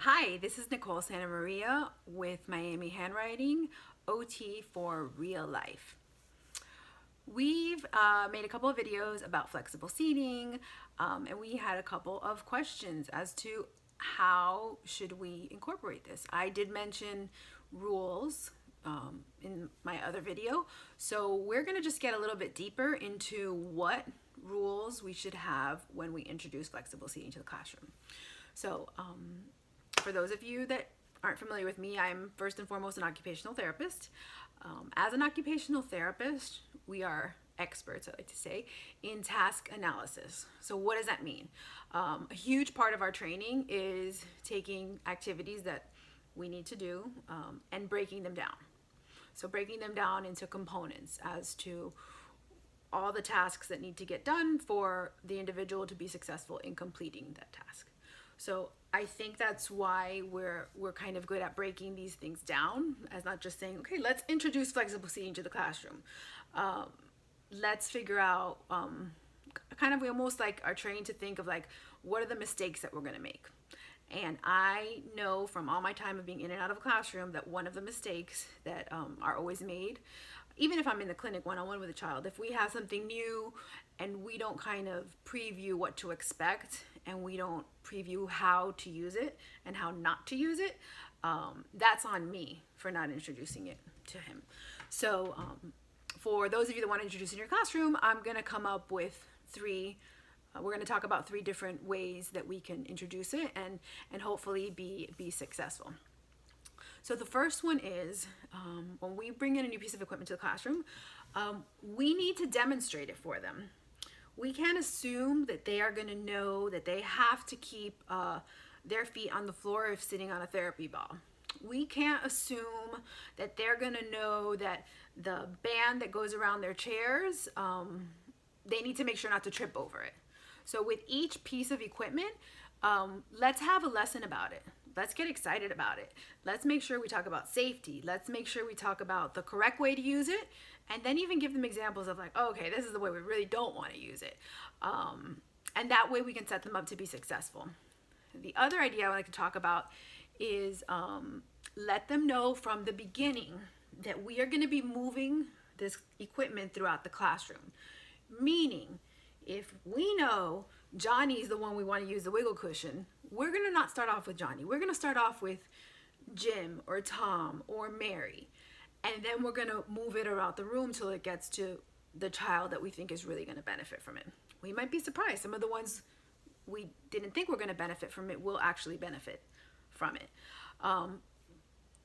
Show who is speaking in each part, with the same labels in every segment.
Speaker 1: Hi, this is Nicole Santa Maria with Miami Handwriting, OT for Real Life. We've made a couple of videos about flexible seating, and we had a couple of questions as to how should we incorporate this. I did mention rules in my other video, so we're going to just get a little bit deeper into what rules we should have when we introduce flexible seating to the classroom. So for those of you that aren't familiar with me, I'm first and foremost an occupational therapist. As an occupational therapist, we are experts, I like to say, in task analysis. So what does that mean? A huge part of our training is taking activities that we need to do and breaking them down. So breaking them down into components as to all the tasks that need to get done for the individual to be successful in completing that task. So I think that's why we're kind of good at breaking these things down, as not just saying, okay, let's introduce flexible seating to the classroom. Let's figure out, kind of, we almost like are trained to think of like, what are the mistakes that we're going to make? And I know from all my time of being in and out of a classroom that one of the mistakes that are always made, even if I'm in the clinic one-on-one with a child, if we have something new and we don't kind of preview what to expect and we don't preview how to use it and how not to use it, that's on me for not introducing it to him. So for those of you that want to introduce in your classroom, I'm going to come up with we're going to talk about 3 different ways that we can introduce it and hopefully be successful. So the first one is when we bring in a new piece of equipment to the classroom, we need to demonstrate it for them. We can't assume that they are going to know that they have to keep their feet on the floor if sitting on a therapy ball. We can't assume that they're going to know that the band that goes around their chairs, they need to make sure not to trip over it. So with each piece of equipment, let's have a lesson about it. Let's get excited about it. Let's make sure we talk about safety. Let's make sure we talk about the correct way to use it, and then even give them examples of like, oh, okay, this is the way we really don't want to use it. And that way we can set them up to be successful. The other idea I would like to talk about is let them know from the beginning that we are going to be moving this equipment throughout the classroom. Meaning, if we know Johnny's the one we want to use the wiggle cushion, we're going to not start off with Johnny. We're going to start off with Jim or Tom or Mary. And then we're going to move it around the room till it gets to the child that we think is really going to benefit from it. We might be surprised. Some of the ones we didn't think were going to benefit from it will actually benefit from it.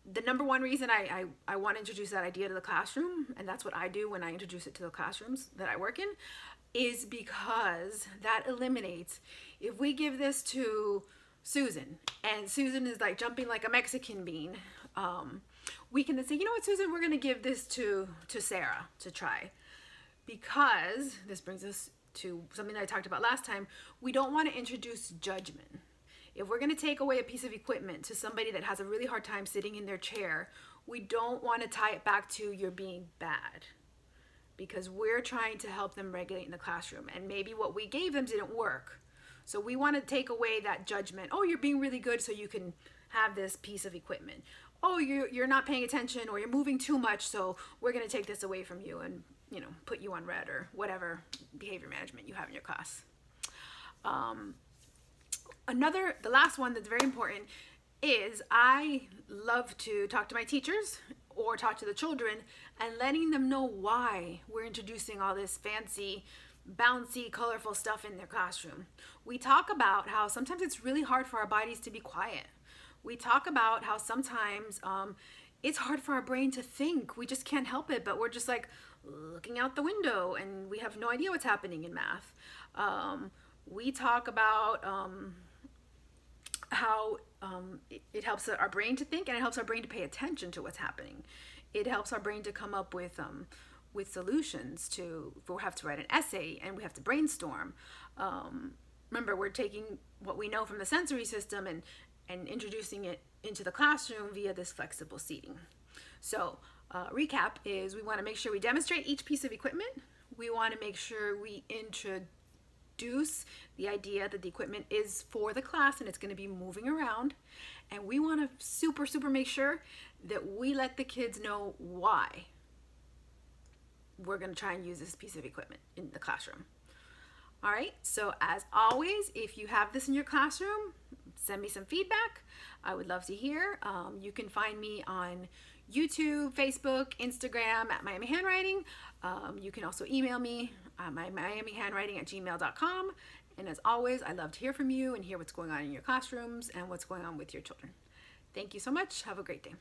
Speaker 1: The number one reason I want to introduce that idea to the classroom, and that's what I do when I introduce it to the classrooms that I work in, is because that eliminates, if we give this to Susan and Susan is like jumping like a Mexican bean, we can then say, you know what, Susan, we're going to give this to Sarah to try. Because this brings us to something that I talked about last time, we don't want to introduce judgment. If we're going to take away a piece of equipment to somebody that has a really hard time sitting in their chair, we don't want to tie it back to you're being bad, because we're trying to help them regulate in the classroom, and maybe what we gave them didn't work. So we want to take away that judgment. Oh, you're being really good, so you can have this piece of equipment. Oh, you're not paying attention, or you're moving too much, so we're going to take this away from you and put you on red or whatever behavior management you have in your class. The last one that's very important is I love to talk to my teachers or talk to the children and letting them know why we're introducing all this fancy, bouncy, colorful stuff in their classroom. We talk about how sometimes it's really hard for our bodies to be quiet. We talk about how sometimes it's hard for our brain to think. We just can't help it, but we're just like looking out the window and we have no idea what's happening in math. We talk about how it helps our brain to think, and it helps our brain to pay attention to what's happening. It helps our brain to come up with solutions if we have to write an essay and we have to brainstorm. Remember, we're taking what we know from the sensory system and introducing it into the classroom via this flexible seating. So recap is we want to make sure we demonstrate each piece of equipment. We want to make sure we introduce the idea that the equipment is for the class and it's going to be moving around. And we want to super make sure that we let the kids know why we're going to try and use this piece of equipment in the classroom. All right, so as always, if you have this in your classroom, send me some feedback. I would love to hear. You can find me on YouTube, Facebook, Instagram at Miami Handwriting. You can also email me at miamihandwriting@gmail.com. And as always, I love to hear from you and hear what's going on in your classrooms and what's going on with your children. Thank you so much. Have a great day.